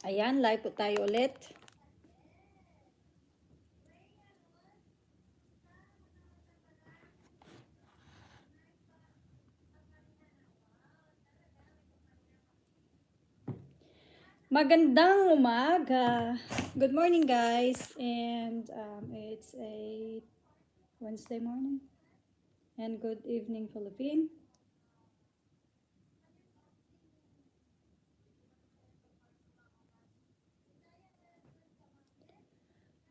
Ayan, live po tayo ulit. Magandang umaga. Good morning, guys. And it's a Wednesday morning. And good evening, Philippines.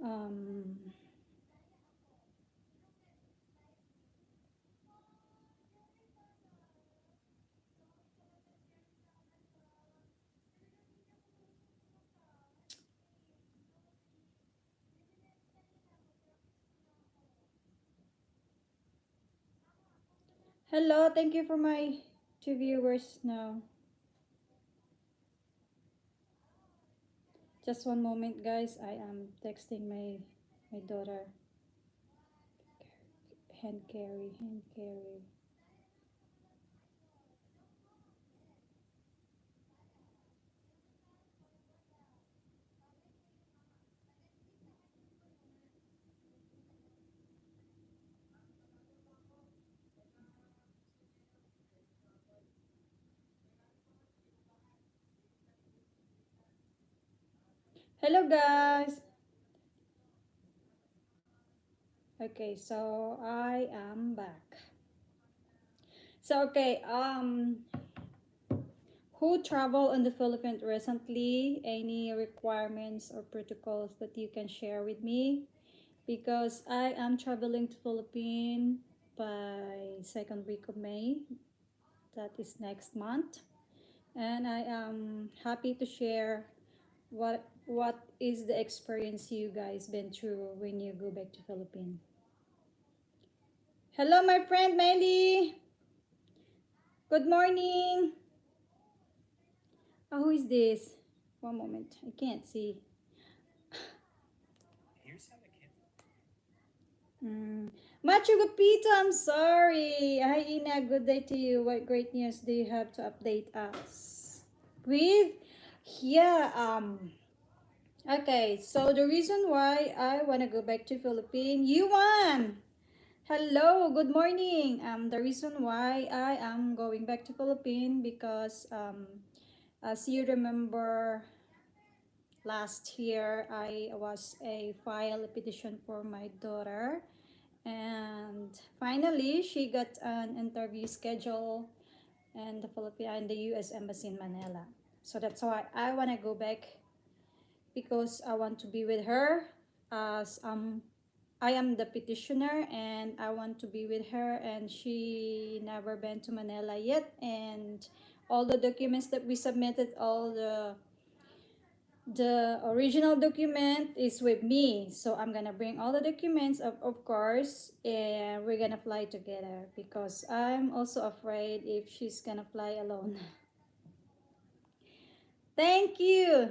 Um, Hello, thank you for my two viewers now. Just one moment, guys. I am texting my daughter. Hand carry, hand carry. Hello, guys. Okay, so I am back. So okay, who travel in the Philippines recently? Any requirements or protocols that you can share with me? Because I am traveling to Philippines by second week of May. That is next month, and I am happy to share what is the experience you guys been through when you go back to Philippines. Hello, my friend Melly. Good morning. Oh, who is this? One moment. I can't see. Mm. Machu Picchu, I'm sorry. Hi, Ina. Good day to you. What great news do you have to update us with? Yeah, okay. So the reason why I want to go back to Philippines, Yuan. Hello, good morning. The reason why I am going back to Philippines because as you remember, last year I was a file a petition for my daughter, and finally she got an interview schedule in the Philippines in the US Embassy in Manila. So that's why I want to go back, because I want to be with her, as I am the petitioner and I want to be with her, and she never been to Manila yet, and all the documents that we submitted, all the original document is with me, so I'm gonna bring all the documents of course, and we're gonna fly together, because I'm also afraid if she's gonna fly alone. Thank you.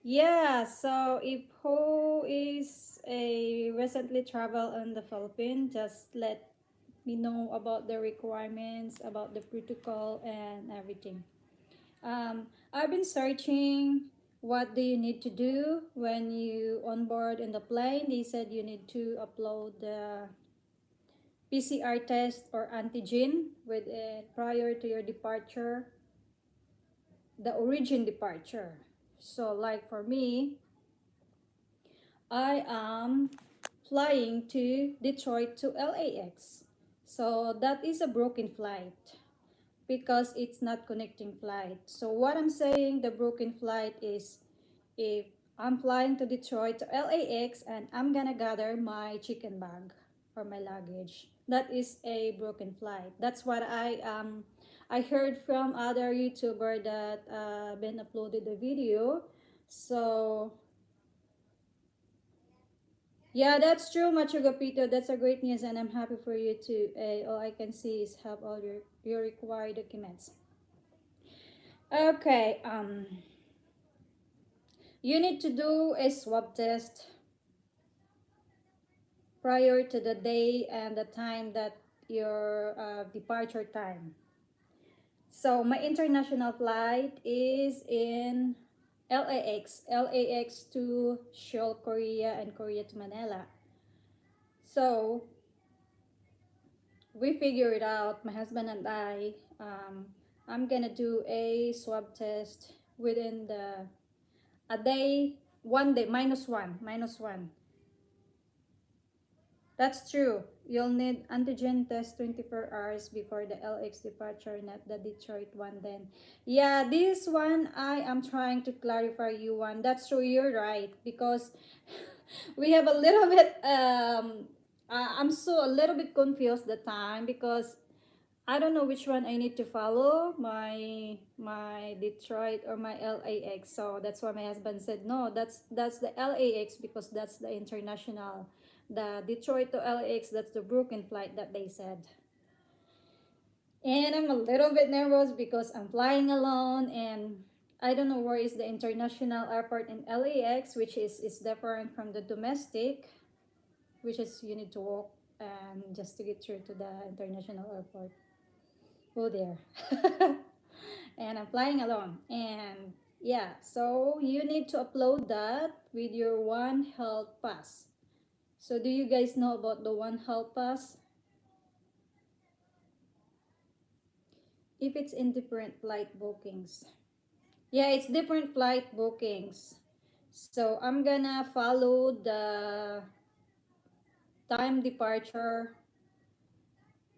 Yeah, so if who is a recently travel in the Philippines, just let me know about the requirements, about the protocol and everything. I've been searching what do you need to do when you on board in the plane. They said you need to upload the PCR test or antigen with it prior to your departure, the origin departure. So like for me, I am flying to Detroit to LAX. So that is a broken flight, because it's not connecting flight. So what I'm saying, the broken flight is if I'm flying to Detroit to LAX and I'm gonna gather my chicken bag or my luggage. That is a broken flight. That's what I heard from other YouTuber that been uploaded the video. So yeah, that's true, Machu Picchu. That's a great news, and I'm happy for you too. All I can see is have all your required documents. Okay, you need to do a swab test prior to the day and the time that your departure time. So my international flight is in LAX to Seoul, Korea, and Korea to Manila. So we figured out, my husband and I, I'm gonna do a swab test within a day, 1 day, minus one. That's true. You'll need antigen test 24 hours before the LX departure, not the Detroit one then. Yeah, this one I am trying to clarify you one. That's true, you're right. Because we have a little bit, I'm so a little bit confused the time because I don't know which one I need to follow, my Detroit or my LAX. So that's why my husband said no, that's the LAX because that's the international. The Detroit to LAX, that's the Brooklyn flight that they said. And I'm a little bit nervous because I'm flying alone and I don't know where is the international airport in LAX, which is different from the domestic, which is you need to walk and just to get through to the international airport. Go there. And I'm flying alone. And yeah, so you need to upload that with your One Health Pass. So do you guys know about the One Health Pass? If it's in different flight bookings. Yeah, it's different flight bookings. So I'm gonna follow the time departure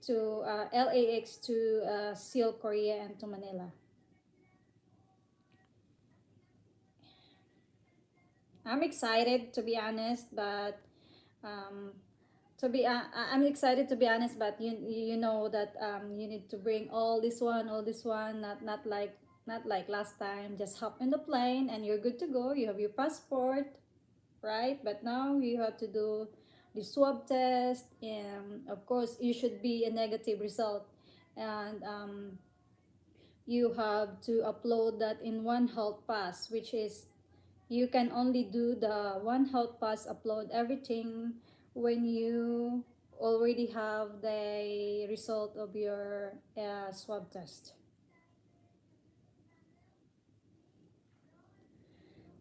to LAX to Seoul, Korea, and to Manila. I'm excited to be honest, but um, I'm excited to be honest, but you know that you need to bring all this one, not like last time. Just hop in the plane and you're good to go. You have your passport, right? But now you have to do the swab test, and of course you should be a negative result, and you have to upload that in One Health Pass, which is you can only do the One Health Pass upload everything when you already have the result of your swab test.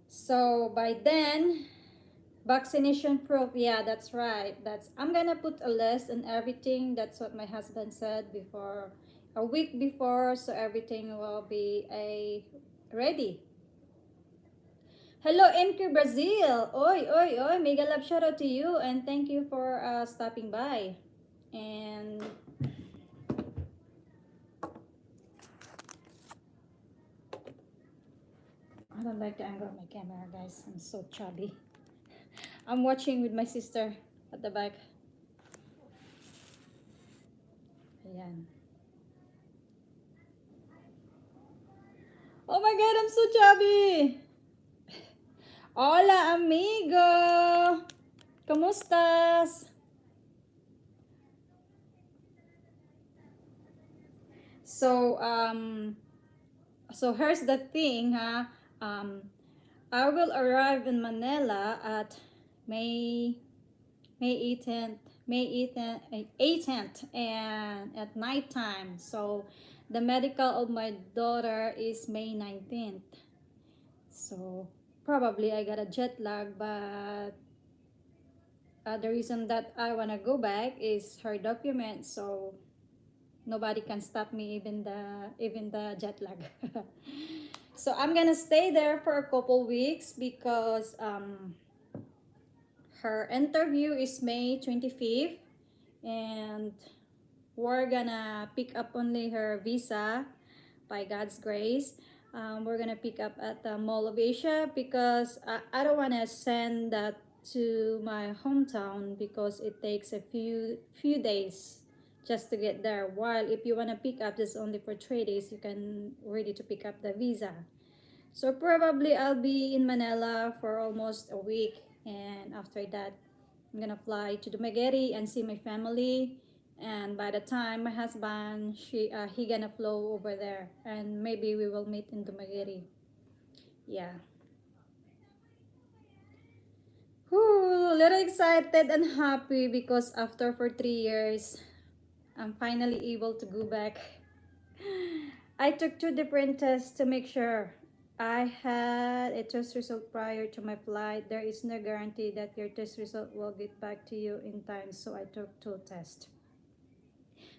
So by then, vaccination proof, yeah, that's right. That's I'm gonna put a list and everything. That's what my husband said before, a week before, so everything will be ready. Hello, MQ Brazil. Oi, oi, oi. Mega love shout out to you and thank you for stopping by. And I don't like the angle of my camera, guys. I'm so chubby. I'm watching with my sister at the back. Ayan. Oh my god, I'm so chubby. Hola, amigo. ¿Cómo estás? So, so here's the thing, huh? I will arrive in Manila at May May 18th, May 18th, 18th and at nighttime. So the medical of my daughter is May 19th. So probably I got a jet lag, but the reason that I want to go back is her document. So nobody can stop me, even the jet lag. So I'm gonna stay there for a couple weeks because her interview is May 25th, and we're gonna pick up only her visa by God's grace. We're gonna pick up at the Mall of Asia because I don't want to send that to my hometown because it takes a few days just to get there. While if you want to pick up this only for 3 days, you can ready to pick up the visa. So probably I'll be in Manila for almost a week, and after that I'm gonna fly to Dumaguete and see my family. And by the time my husband, he gonna flow over there, and maybe we will meet in Dumaguete. Yeah. Whew, a little excited and happy because after for 3 years, I'm finally able to go back. I took two different tests to make sure I had a test result prior to my flight. There is no guarantee that your test result will get back to you in time, so I took two tests.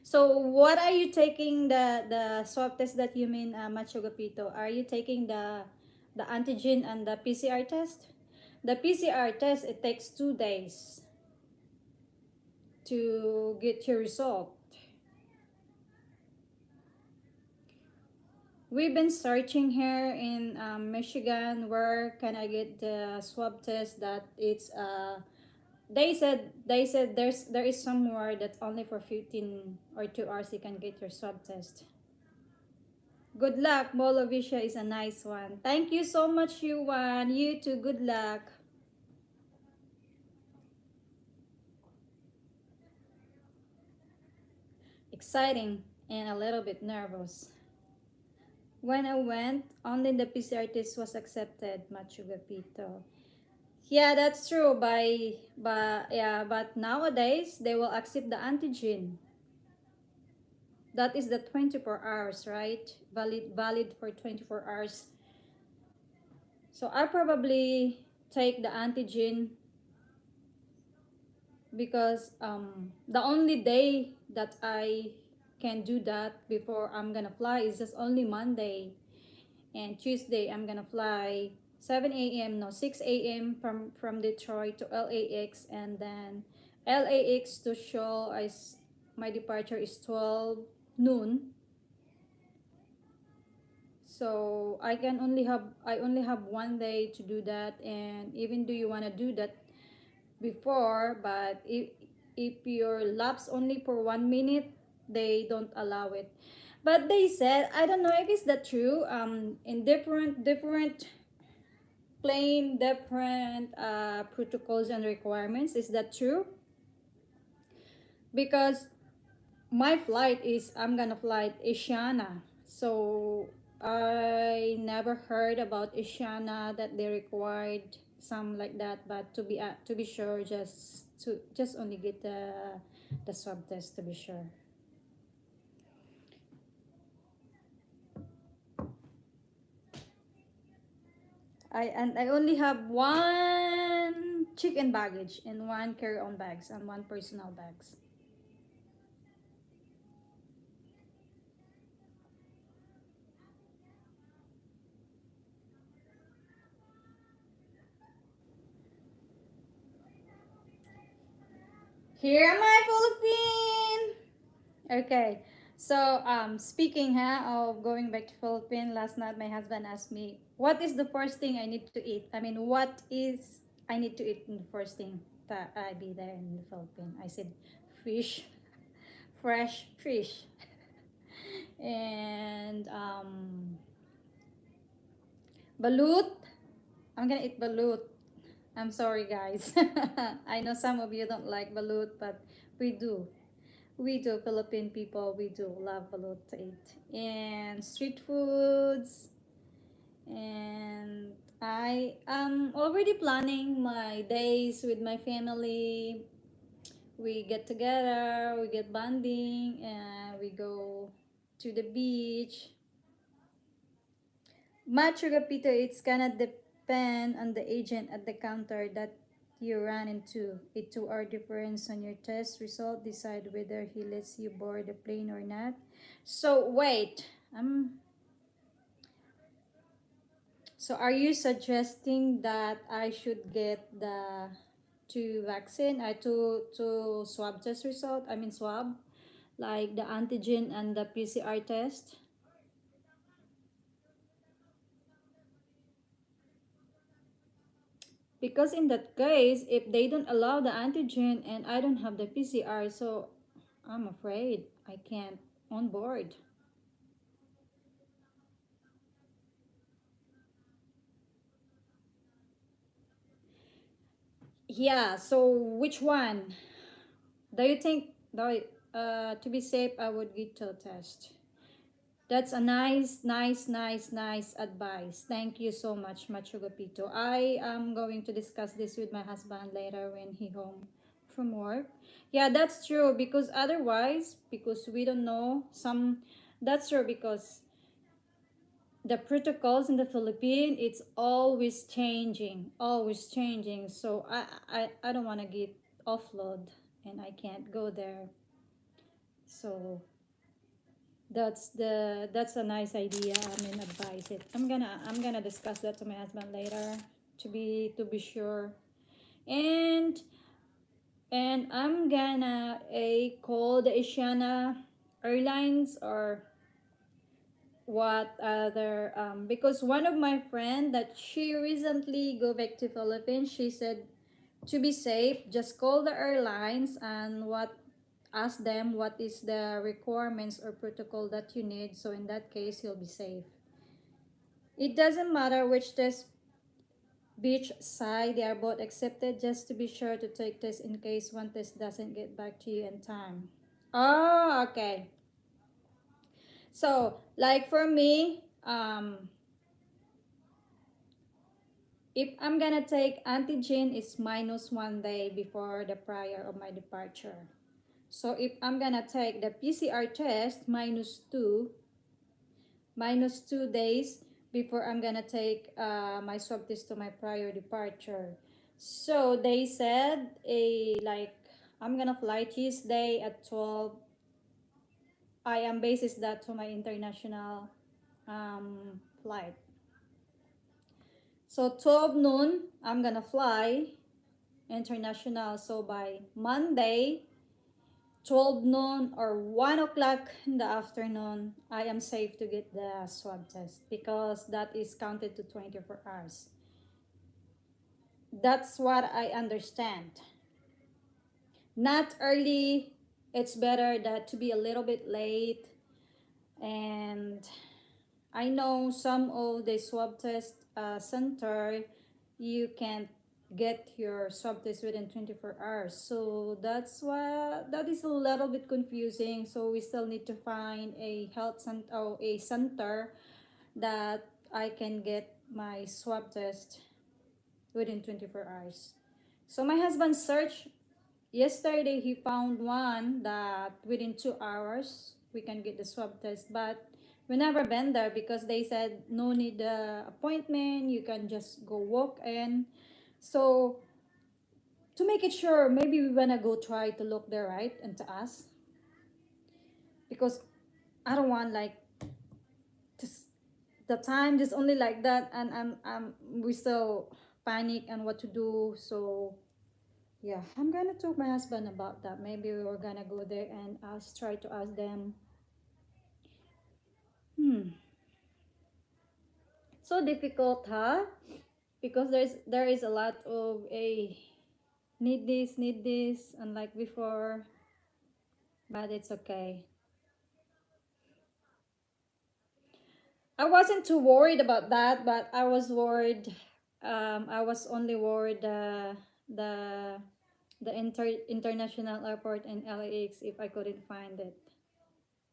So what are you taking the swab test that you mean, Machugapito? Are you taking the antigen and the PCR test? The PCR test, it takes 2 days to get your result. We've been searching here in Michigan. Where can I get the swab test that it's they said there is somewhere that only for 15 or 2 hours you can get your swab test. Good luck. Bolovisha is a nice one. Thank you so much, Yuan. You too. Good luck. Exciting and a little bit nervous. When I went, only the PCR test was accepted, Machugapito. Yeah, that's true. But nowadays they will accept the antigen. That is the 24 hours, right? Valid for 24 hours. So I probably take the antigen because the only day that I can do that before I'm gonna fly is just only Monday, and Tuesday I'm gonna fly 7 a.m. no 6 a.m. from Detroit to LAX, and then LAX to Seoul. My departure is 12 noon, so I only have one day to do that. And even though you want to do that before, but if your lapse only for 1 minute, they don't allow it. But they said, I don't know if it's that true, in different plane, different protocols and requirements. Is that true? Because my flight is, I'm gonna fly Asiana, so I never heard about Asiana that they required some like that. But to be sure, just only get the swab test to be sure. I only have one chicken baggage and one carry-on bags and one personal bags. Here am I, Philippine. Okay, so speaking of going back to Philippines, last night my husband asked me, "What is the first thing I need to eat? I mean, what is I need to eat in the first thing that I be there in the Philippines?" I said, "Fish, fresh fish, and balut. I'm gonna eat balut. I'm sorry, guys. I know some of you don't like balut, but we do. We do, Philippine people, we do love balut to eat. And street foods. And I am already planning my days with my family. We get together, we get bonding, and we go to the beach. Machu Picchu, it's gonna depend on the agent at the counter that you run into. A 2 hour difference on your test result decide whether he lets you board the plane or not. So wait, so are you suggesting that I should get the two vaccine, two swab test result? I mean swab, like the antigen and the PCR test? Because in that case, if they don't allow the antigen and I don't have the PCR, so I'm afraid I can't on board. Yeah, so which one? Do you think, to be safe, I would get to test? That's a nice advice. Thank you so much, Machugapito. I am going to discuss this with my husband later when he home from work. Yeah, that's true because otherwise, because we don't know some, that's true because the protocols in the Philippines, it's always changing. So I don't want to get offload and I can't go there. So that's a nice idea. I mean, advise it. I'm gonna discuss that to my husband later to be sure. And I'm gonna call the Asiana Airlines or what other because one of my friend that she recently go back to Philippines, she said to be safe, just call the airlines and ask them what is the requirements or protocol that you need. So in that case, you'll be safe. It doesn't matter which test beach side, they are both accepted. Just to be sure to take test in case one test doesn't get back to you in time. Oh, okay. So like for me, if I'm gonna take antigen, it's minus 1 day before the prior of my departure. So if I'm gonna take the PCR test, minus 2 days before I'm gonna take my swab test to my prior departure. So they said I'm gonna fly Tuesday at 12. I am basis that to my international flight. So 12 noon, I'm gonna fly international. So by Monday, 12 noon or 1 o'clock in the afternoon, I am safe to get the swab test because that is counted to 24 hours. That's what I understand. Not early, it's better that to be a little bit late. And I know some of the swab test center, you can get your swab test within 24 hours. So that is a little bit confusing. So we still need to find a health center or a center that I can get my swab test within 24 hours. So my husband searched yesterday, he found one that within 2 hours we can get the swab test, but we never been there because they said no need the appointment, you can just go walk in. So to make it sure, maybe we wanna go try to look there, right? And to ask because I don't want like just the time just only like that, and we still panic and what to do. So yeah, I'm gonna talk my husband about that. Maybe we were gonna go there and try to ask them. So difficult, huh? Because there is a lot of a need this, unlike before, but it's okay. I wasn't too worried about that, but I was worried. I was only worried the international airport in LAX if I couldn't find it.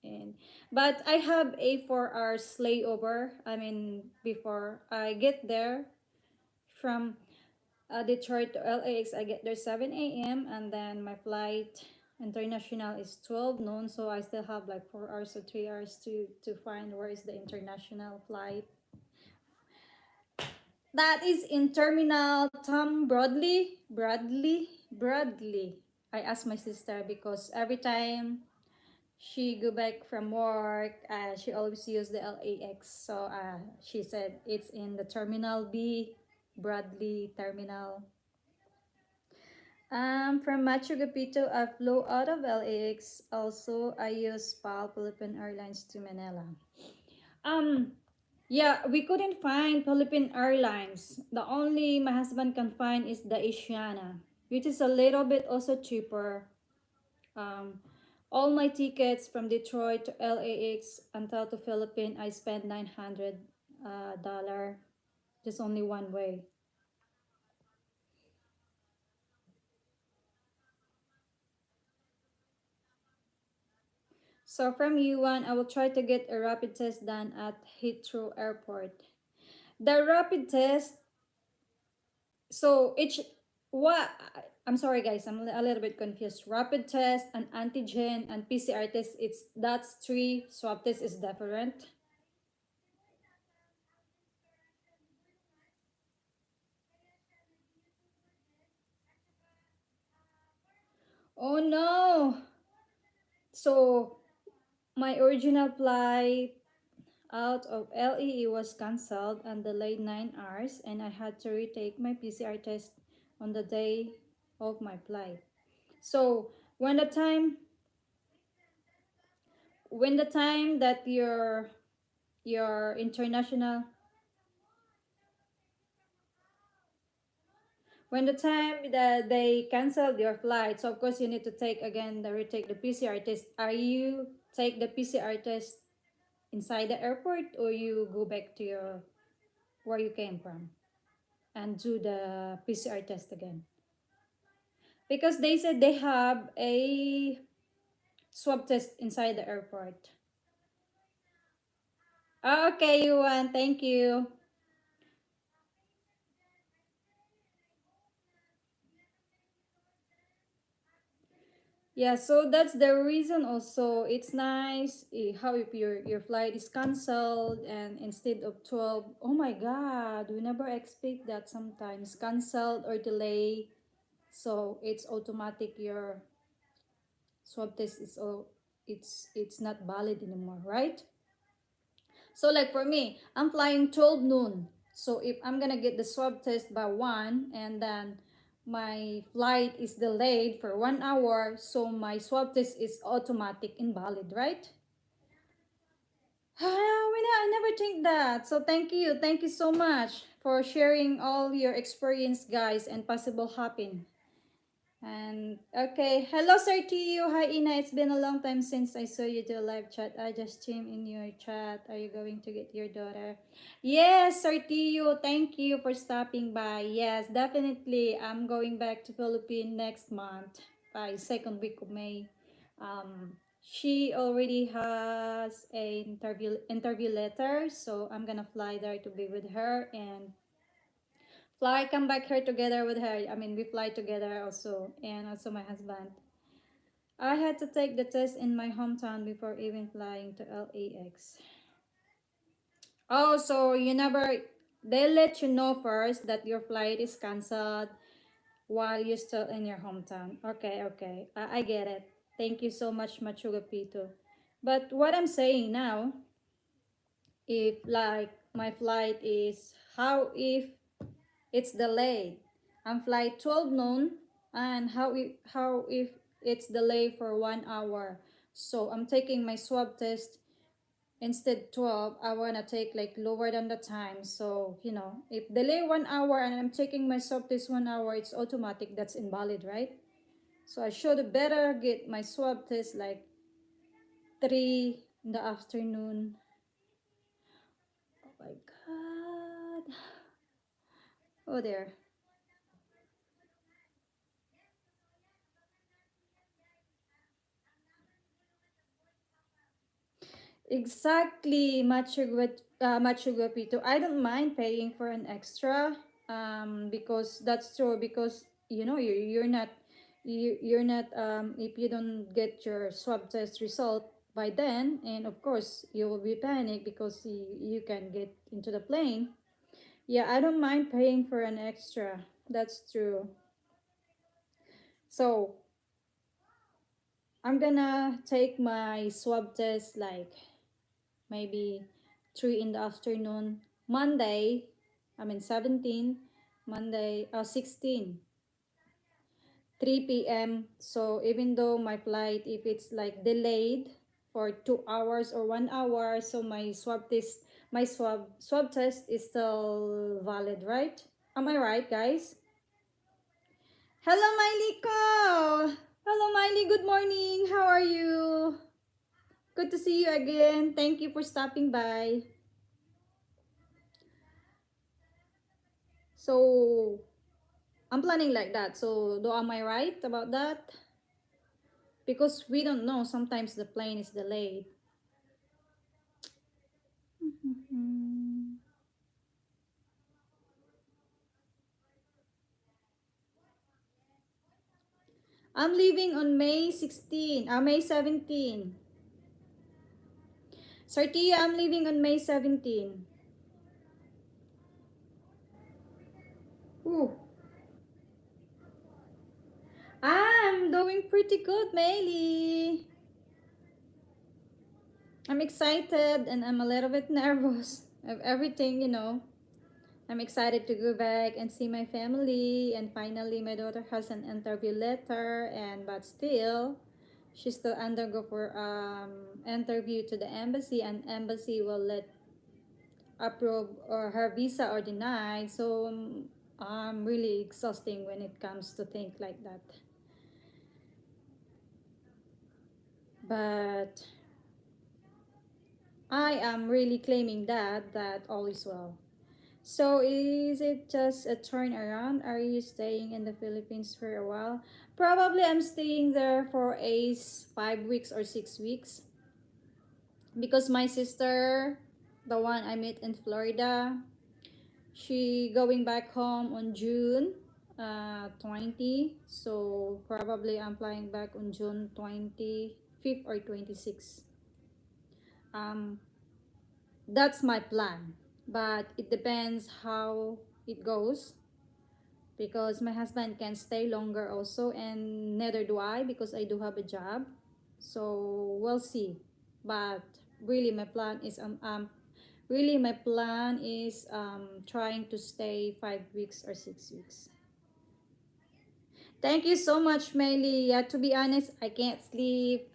And but I have a 4 hours layover. I mean, before I get there from Detroit to LAX, I get there 7 a.m. and then my flight international is 12 noon. So I still have like 4 hours or 3 hours to find where is the international flight. That is in Terminal Tom Bradley. I asked my sister because every time she go back from work, she always use the LAX. So she said it's in the Terminal B, Bradley Terminal. From Machu Picchu, I flew out of LAX. Also, I use PAL Philippine Airlines to Manila. Um, yeah, we couldn't find Philippine Airlines. The only my husband can find is the Asiana, which is a little bit also cheaper. Um, all my tickets from Detroit to LAX until to Philippines, I spent $900, just only one way. So from U1, I will try to get a rapid test done at Heathrow Airport. The rapid test, so each what I'm sorry guys, I'm a little bit confused. Rapid test and antigen and PCR test, it's that's three swab test is different. Oh no! So, my original flight out of LEE was cancelled and delayed 9 hours, and I had to retake my PCR test on the day of my flight. So, when the time that your international when the time that they canceled your flight, so of course you need to take again the retake the PCR test. Are you take the PCR test inside the airport, or you go back to your where you came from and do the PCR test again? Because they said they have a swab test inside the airport. Okay, Yuan, thank you. Yeah, so that's the reason also. It's nice how if your flight is canceled and instead of 12, oh my god, we never expect that sometimes canceled or delay. So it's automatic your swab test is all it's not valid anymore, right? So like for me, I'm flying 12 noon. So if I'm gonna get the swab test by 1 and then my flight is delayed for 1 hour, so my swab test is automatic invalid, right? I never think that. So thank you so much for sharing all your experience, guys, and possible happen. And okay, hello sir to you. Hi Ina, it's been a long time since I saw you do a live chat. I just came in your chat. Are you going to get your daughter? Yes, sir to you. Thank you for stopping by. Yes, definitely. I'm going back to Philippines next month by second week of May. She already has a interview letter, so I'm gonna fly there to be with her and fly come back here together with her. I mean, we fly together also, and also my husband. I had to take the test in my hometown before even flying to LAX. Oh, so you never, they let you know first that your flight is canceled while you're still in your hometown. Okay, okay, I get it. Thank you so much, Machuga Pito. But what I'm saying now, if like my flight is, how if it's delayed? I'm flight 12 noon, and how if it's delayed for 1 hour? So I'm taking my swab test instead 12. I wanna take like lower than the time. So if delay 1 hour and I'm taking my swab test 1 hour, it's automatic. That's invalid, right? So I should better get my swab test like 3 in the afternoon. Oh my god. Oh there. Exactly, Machu Picchu. I don't mind paying for an extra, because that's true. Because you're not you're not if you don't get your swab test result by then, and of course you will be panicked because you can get into the plane. Yeah, I don't mind paying for an extra. That's true. So I'm gonna take my swab test like maybe 3 in the afternoon Monday. I mean 17, Monday 16, 3 p.m. So even though my flight, if it's like delayed for 2 hours or 1 hour, so my swab test is still valid, right? Am I right, guys? Hello, Miley Ko. Hello, Miley. Good morning. How are you? Good to see you again. Thank you for stopping by. So I'm planning like that. So do am I right about that? Because we don't know. Sometimes the plane is delayed. Mhm. I'm leaving on May 16. May 17. Sartia, I'm leaving on May 17. Ooh. I'm doing pretty good, Meili. I'm excited and I'm a little bit nervous of everything. I'm excited to go back and see my family, and finally my daughter has an interview letter, and but still she still undergo for interview to the embassy, and embassy will let approve or her visa or deny. So I'm really exhausting when it comes to think like that. But I am really claiming that all is well. So is it just a turnaround? Are you staying in the Philippines for a while? Probably I'm staying there for 5 weeks or 6 weeks, because my sister, the one I met in Florida, she going back home on June 20. So probably I'm flying back on June 25th or 26th. Um, that's my plan, but it depends how it goes, because my husband can stay longer also, and neither do I, because I do have a job. So we'll see. But really my plan is trying to stay 5 weeks or 6 weeks. Thank you so much, Meili. Yeah, to be honest, I can't sleep.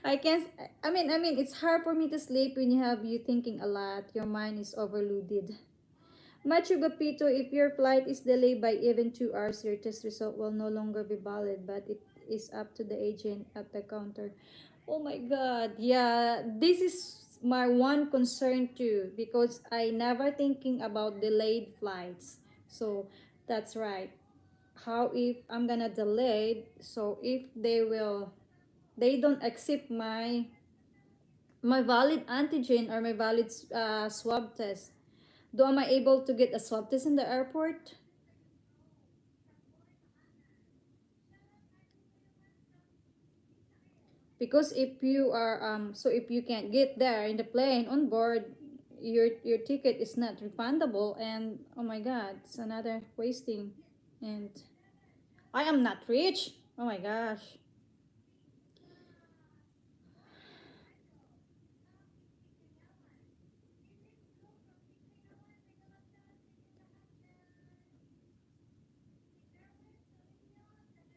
I can't. I mean, it's hard for me to sleep when you thinking a lot. Your mind is overloaded. Machu Picchu, if your flight is delayed by even 2 hours, your test result will no longer be valid, but it is up to the agent at the counter. Oh my God. Yeah, this is my one concern too, because I never thinking about delayed flights. So that's right. How if I'm gonna delay? So if they don't accept my valid antigen or my valid swab test, do am I able to get a swab test in the airport? Because if you can't get there in the plane on board, your ticket is not refundable, and oh my God, it's another wasting. And I am not rich. Oh my gosh.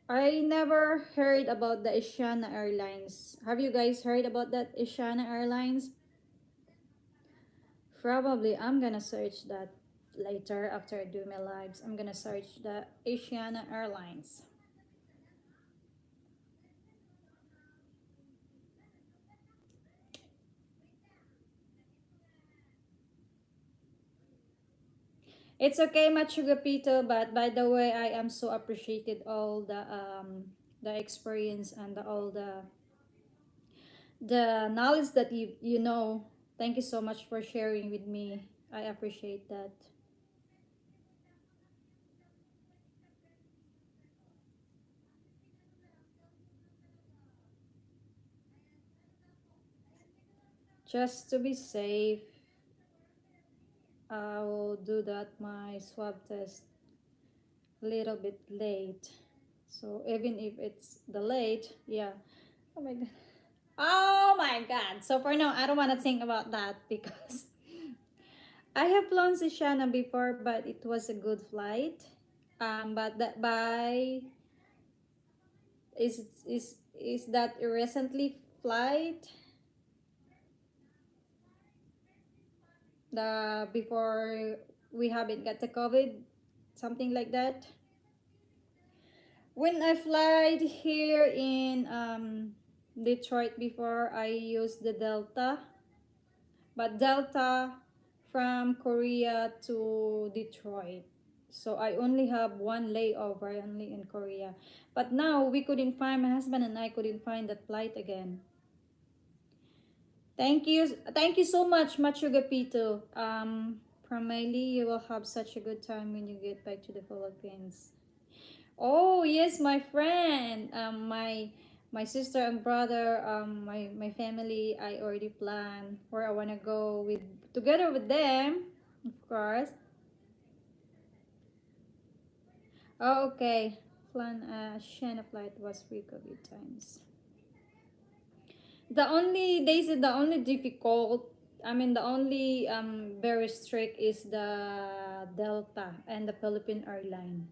I never heard about the Asiana Airlines. Have you guys heard about that Asiana Airlines? Probably I'm gonna search that later after I do my lives. I'm gonna search the Asiana Airlines. It's okay, Machu Picchu, but by the way, I am so appreciated all the experience and all the knowledge that you know. Thank you so much for sharing with me. I appreciate that. Just to be safe, I will do that my swab test a little bit late. So even if it's delayed, yeah. Oh my God. Oh my God. So for now, I don't want to think about that, because I have flown to Shana before, but it was a good flight. But that by is that a recently flight, the before we haven't got the COVID, something like that. When I flied here in Detroit before, I used the Delta, but Delta from Korea to Detroit. So I only have one layover only in Korea. But now we couldn't find, my husband and I couldn't find that flight again. Thank you so much, Machu Picchu. Primarily, you will have such a good time when you get back to the Philippines. Oh yes, my friend. My sister and brother, my family. I already planned where I wanna go with together with them, of course. Oh, okay. plan a China flight was pre-COVID times. The only they said the only difficult, I mean the only very strict is the Delta and the Philippine airline.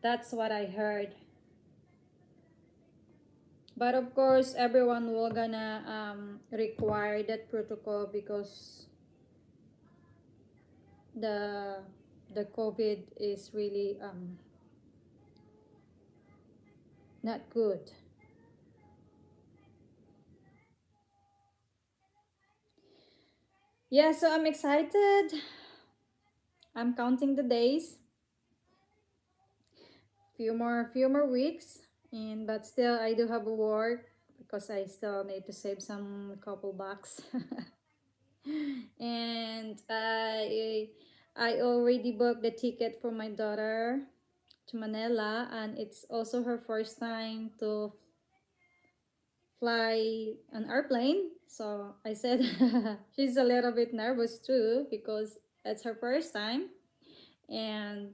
That's what I heard. But of course, everyone will gonna require that protocol because the the COVID is really not good. Yeah, so I'm excited. I'm counting the days. Few more weeks, and but still I do have a work because I still need to save some couple bucks. And I already booked the ticket for my daughter to Manila, and it's also her first time to fly an airplane. So I said she's a little bit nervous too because it's her first time. And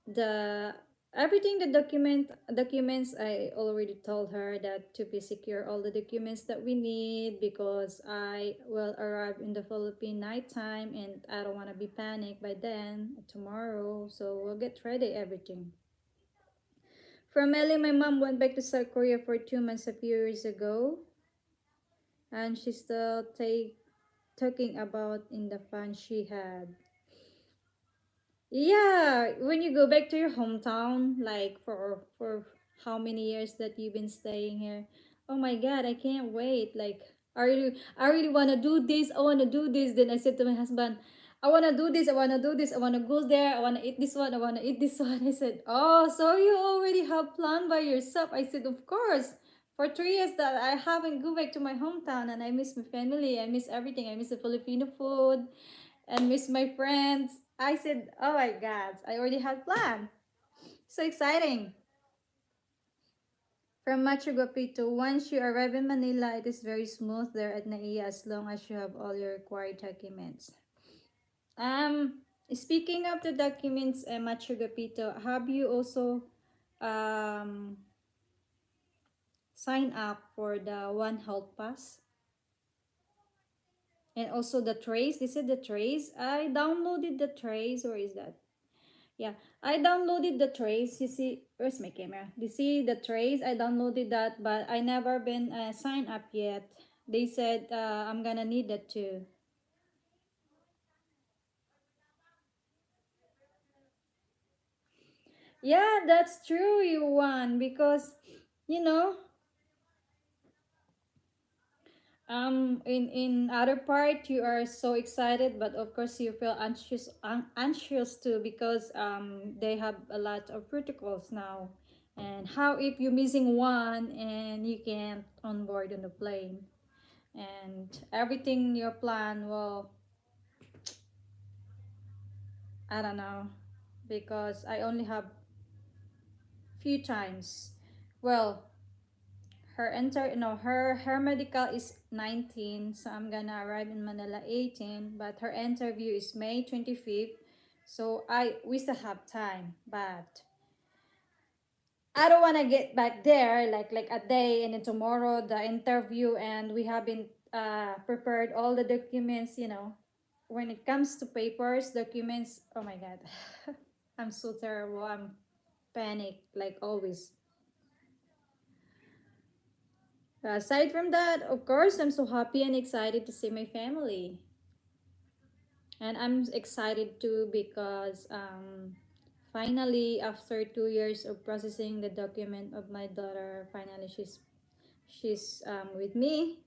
the everything, the documents, I already told her that to be secure all the documents that we need because I will arrive in the Philippine nighttime and I don't want to be panicked by then tomorrow, so we'll get ready everything. From Ellie, my mom went back to South Korea for 2 months a few years ago, and she's still talking about in the fun she had. Yeah, when you go back to your hometown, like for how many years that you've been staying here. Oh my God, I can't wait. Like I really wanna do this. I wanna do this. Then I said to my husband, I wanna do this. I wanna do this. I wanna go there. I wanna eat this one. I wanna eat this one. I said, oh, so you already have planned by yourself? I said, of course. For 3 years that I haven't go back to my hometown and I miss my family. I miss everything. I miss the Filipino food and miss my friends. I said, oh my God, I already had planned. So exciting. From Machu Picchu, once you arrive in Manila, it is very smooth there at NAIA as long as you have all your required documents. Um, Speaking of the documents, Machu Picchu, have you also um, signed up for the One Health Pass? And also the trace, they said the trace. I downloaded the trace. Where is that? Yeah, I downloaded the trace. You see, where's my camera? You see the trace? I downloaded that, but I never been signed up yet. They said I'm gonna need that too. Yeah, that's true, you won because you know in other part you are so excited, but of course you feel anxious too because they have a lot of protocols now. And how if you're missing one and you can't on board on the plane? And everything your plan, well, I don't know because I only have few times. Well, her medical is 19, so I'm gonna arrive in Manila 18, but her interview is May 25th, so I we still have time, but I don't want to get back there like a day and then tomorrow the interview and we haven't prepared all the documents, when it comes to papers, documents, oh my God. I'm so terrible. I'm panicked like always. Aside from that, of course, I'm so happy and excited to see my family. And I'm excited too because finally, after 2 years of processing the document of my daughter, finally she's with me.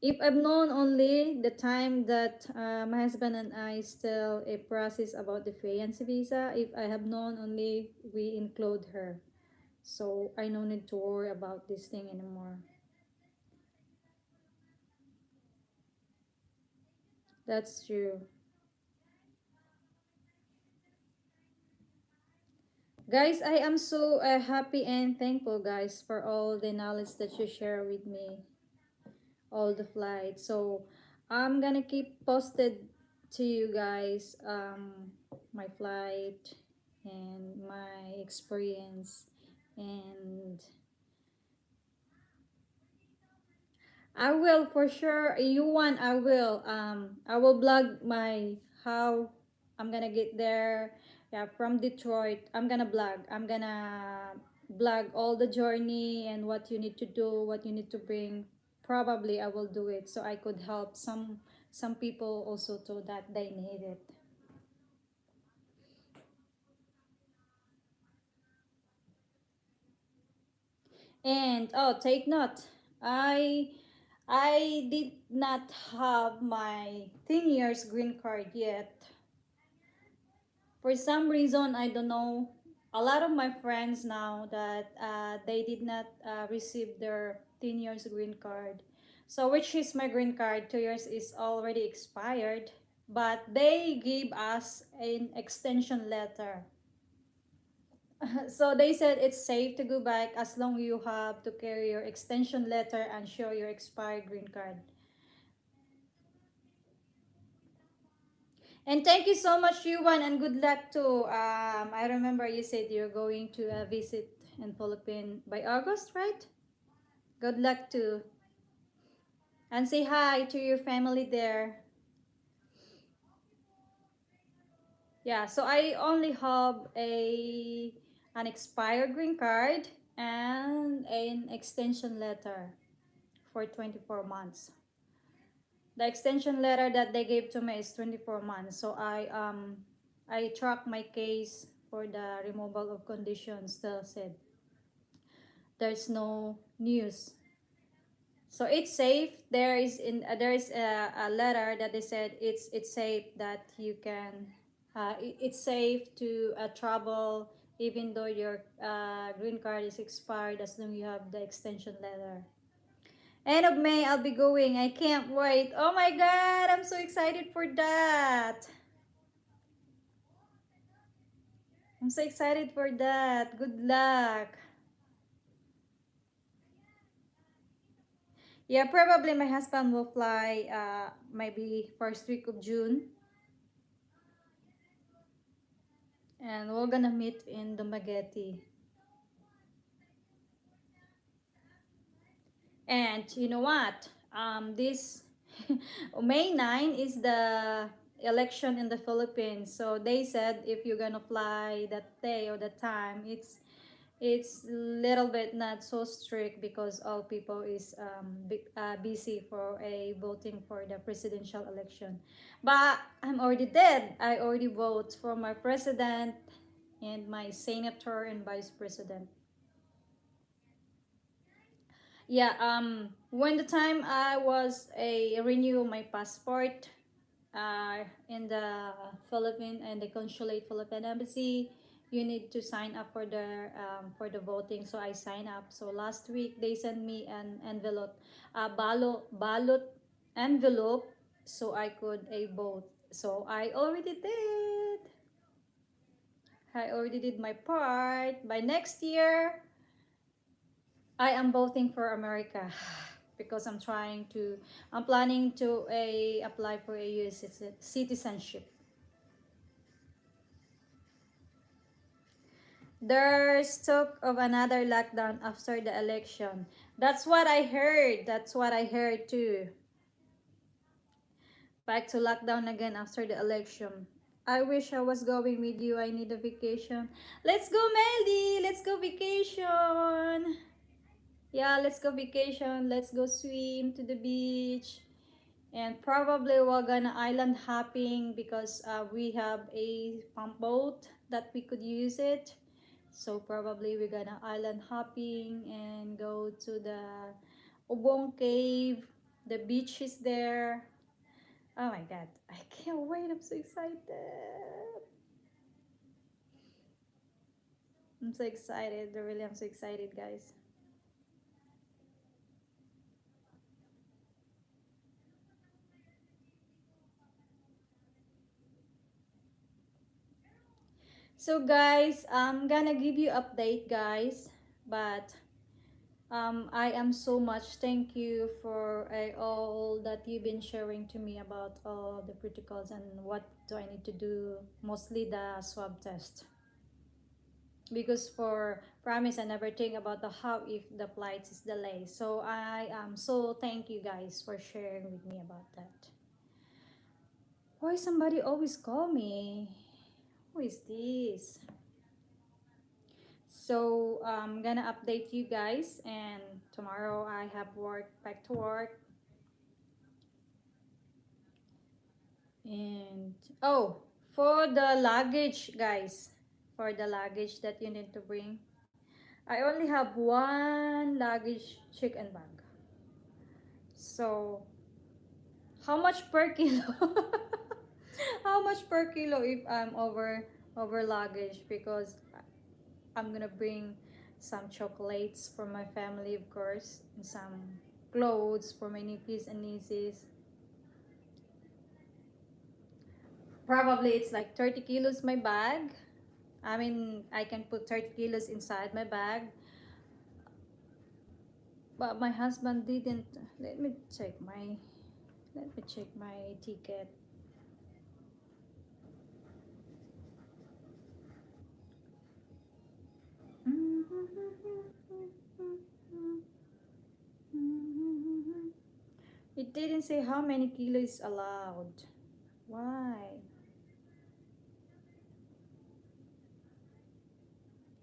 If I've known only the time that my husband and I still a process about the fiancé visa, if I have known only we include her. So I no need to worry about this thing anymore. That's true. Guys, I am so happy and thankful, guys, for all the knowledge that you share with me, all the flights. So I'm gonna keep posted to you guys my flight and my experience, and I will for sure. You want I will blog my how I'm gonna get there. Yeah, from Detroit. I'm gonna blog all the journey and what you need to do, what you need to bring. Probably I will do it so I could help some people also too that they need it. And oh, take note. I I did not have my 10 years green card yet. For some reason, I don't know, a lot of my friends now that they did not receive their 10 years green card. So which is my green card, 2 years is already expired, but they gave us an extension letter. So they said it's safe to go back as long you have to carry your extension letter and show your expired green card. And thank you so much, Yuan, and good luck too. I remember you said you're going to visit in Philippines by August, right? Good luck too. And say hi to your family there. Yeah, so I only have an expired green card and an extension letter for 24 months. The extension letter that they gave to me is 24 months. So I track my case for the removal of conditions. Still said there's no news. So it's safe. There is a letter that they said it's safe that you can it's safe to travel even though your green card is expired as long as you have the extension letter. End of May, I'll be going. I can't wait. Oh my God, I'm so excited for that. I'm so excited for that. Good luck. Yeah, probably my husband will fly maybe first week of June. And we're gonna meet in Dumaguete. And you know what? This May 9 is the election in the Philippines. So they said if you're gonna fly that day or that time, it's little bit not so strict because all people is busy for a voting for the presidential election. But I'm already dead. I already vote for my president and my senator and vice president. Yeah, when the time I was a renew my passport in the Philippine and the consulate Philippine embassy, you need to sign up for the voting. So I signed up. So last week they sent me an envelope, ballot envelope, so I could a vote. So I already did. I already did my part. By next year, I am voting for America because I'm planning to apply for a US citizenship. There's talk of another lockdown after the election. That's what I heard. That's what I heard too. Back to lockdown again after the election. I wish I was going with you. I need a vacation. Let's go, Melly. Let's go vacation. Yeah, let's go vacation. Let's go swim to the beach. And probably we're gonna island hopping because we have a pump boat that we could use it. So probably we're gonna island hopping and go to the Ubong Cave. The beach is there. Oh my God, I can't wait. I'm so excited. I'm so excited. Really, I'm so excited, guys. So guys, I'm gonna give you update, guys. But I am so much thank you for all that you've been sharing to me about all the protocols and what do I need to do, mostly the swab test. Because for promise I never think about the how if the flight is delayed. So I am so thank you guys for sharing with me about that. Why somebody always call me? Who is this? So I'm gonna update you guys, and tomorrow I have work, back to work. And oh, for the luggage, guys, for the luggage that you need to bring, I only have one luggage chicken bag. So how much per kilo? How much per kilo if I'm over luggage? Because I'm gonna bring some chocolates for my family, of course, and some clothes for my nephews and nieces. Probably it's like 30 kilos my bag. I mean, I can put 30 kilos inside my bag. But my husband didn't. Let me check my. Let me check my ticket. It didn't say how many kilos allowed. Why?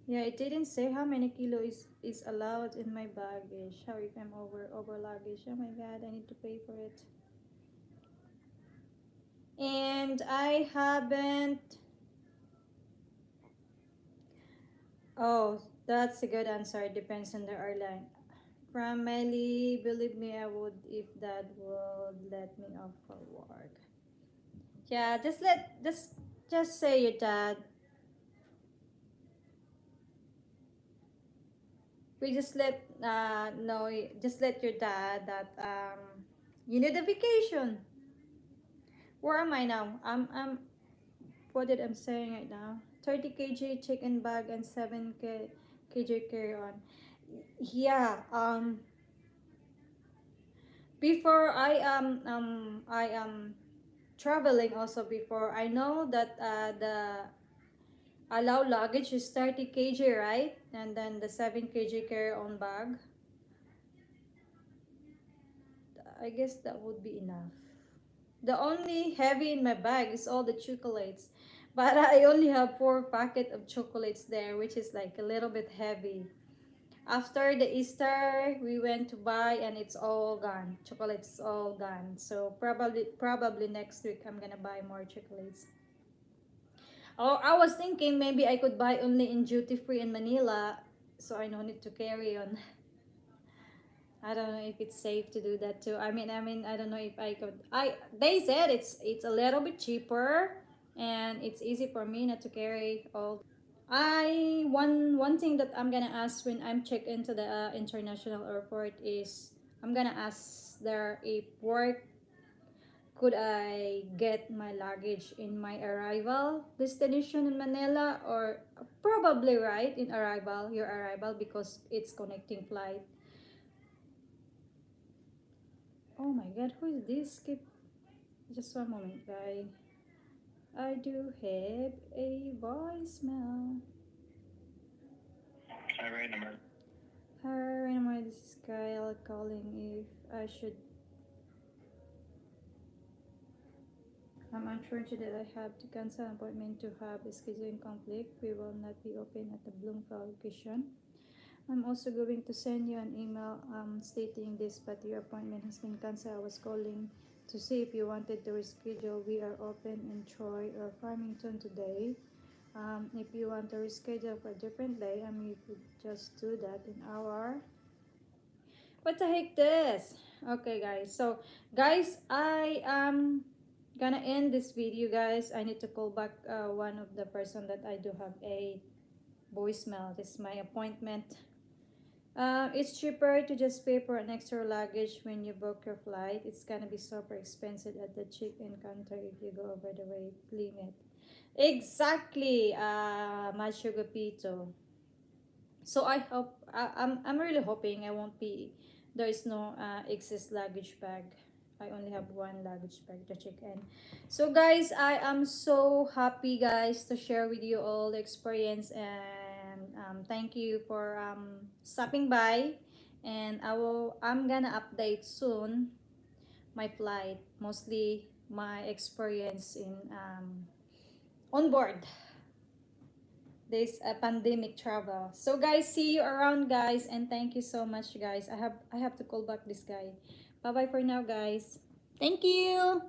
Yeah, it didn't say how many is allowed in my baggage. How if I'm over luggage? Oh my god, I need to pay for it. And I haven't. Oh, that's a good answer. Depends on the airline. From Melly, believe me, I would if dad would let me off for work. Yeah, just say your dad. We just let no, just let your dad that you need a vacation. Where am I now? I'm what did I'm saying right now? 30 kg chicken bag and 7 kg carry on. Yeah. Before I am traveling also before I know that the allow luggage is 30 kg, right? And then the 7 kg carry on bag. I guess that would be enough. The only heavy in my bag is all the chocolates. But I only have 4 packet of chocolates there, which is like a little bit heavy. After the Easter, we went to buy and it's all gone. Chocolates all gone. So probably next week I'm gonna buy more chocolates. Oh, I was thinking maybe I could buy only in duty free in Manila, so I don't need to carry on. I don't know if it's safe to do that too. I mean, I don't know if I could. They said it's a little bit cheaper, and it's easy for me not to carry all. One thing that I'm gonna ask when I'm checked into the international airport is I'm gonna ask there if work could I get my luggage in my arrival destination in Manila, or probably right in arrival your arrival because it's connecting flight. Oh my god, who is this? Skip just one moment, guy. I do have a voicemail. Hi, Rainamar. Hi, Rainamar. This is Kyle calling if I should. I'm unsure that I have to cancel an appointment to have a scheduling conflict. We will not be open at the Bloomfield location. I'm also going to send you an email stating this, but your appointment has been canceled. I was calling to see if you wanted to reschedule. We are open in Troy or Farmington today. If you want to reschedule for a different day, you could just do that in our. What the heck this? Okay, guys. So, guys, I am gonna end this video, guys. I need to call back one of the person that I do have a voicemail. This is my appointment. It's cheaper to just pay for an extra luggage when you book your flight. It's gonna be super expensive at the check-in counter if you go over the weight limit. Exactly, Macho Gapito. So I hope I'm really hoping I won't be there is no excess luggage bag. I only have one luggage bag to check in. So guys, I am so happy guys to share with you all the experience, and thank you for stopping by, and I'm gonna update soon my flight, mostly my experience in on board this pandemic travel. So guys, see you around guys, and thank you so much guys. I have to call back this guy. Bye bye for now guys. Thank you.